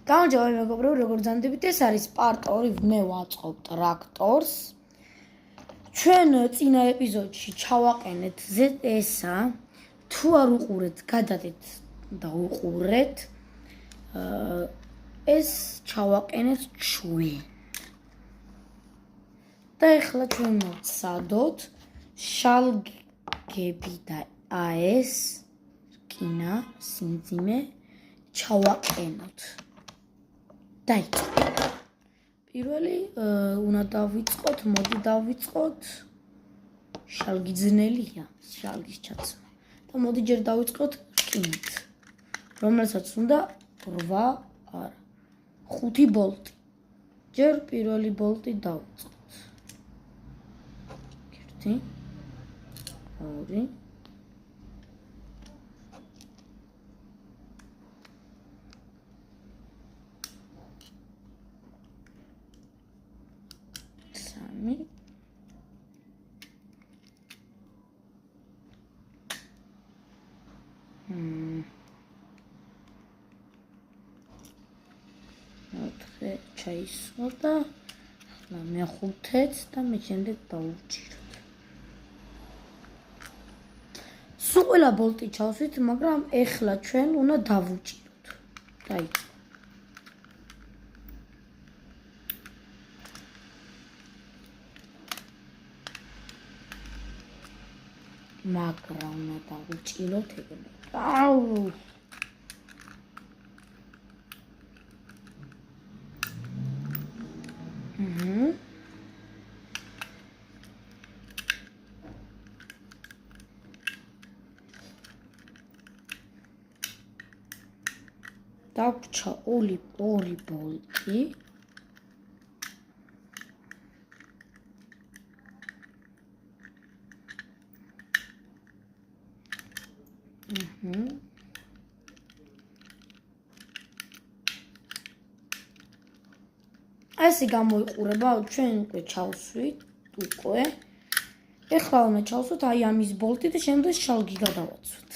გამარჯობა მეგობრებო, როგორ ძანდებით? ეს არის პარტ 2, მე ვაწყობ ტრაქტორს. ჩვენ წინა ეპიზოდში ჩავაყენეთ ZS-ა. თუ არ უყურეთ, გადადეთ და უყურეთ. ეს ჩავაყენეთ ჩვენ. და ეხლა ჩვენ მოვცადოთ შალგები და AS რკინა, სიმძიმე ჩავაყენოთ. დაიწყოთ. პირველი უნდა დავიწყოთ, მოდი დავიწყოთ. შალგი ძნელია, შალგის ჩაცმა. და მოდი ჯერ დავიწყოთ რკინით. რომელსაც უნდა 5 ბოლტი. ჯერ პირველი ბოლტი დავიწყოთ. 1 2 3 4 ჩაისვა და ახლა მე-5-ით და მე შემდეგ დავუჭიროთ. სულ ყველა ბოლტი ჩავსვით, მაგრამ ეხლა ჩვენ უნდა დავუჭიროთ. დაიწყო. მაგრამ უნდა დავუჭიროთ ეგრე. აუ! დაგვჭა 2 ბოლტი. ესე გამოიყურება, ჩვენ უკვე ჩავსვით, უკვე. ეხლა უნდა ჩავსვით აი ამის ბოლტი და შემდეგ შალგი გადავაცვით.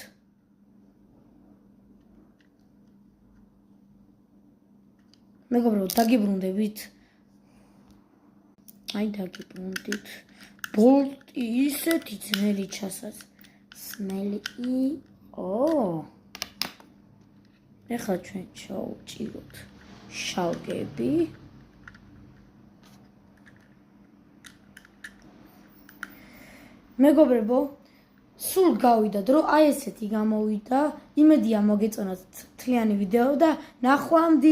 მეგობრებო, დაგიბრუნდებით. აი დაგიბრუნდით. ბოლტი ისეთი ძნელი ჩასასმელი. ეხლა ჩვენ ჩავუჭიროთ შალგები. მეგობრებო, სულ გავიდა დრო, აი ესეთი გამოვიდა. იმედია მოგეწონათ მთლიანი ვიდეო და ნახვამდის.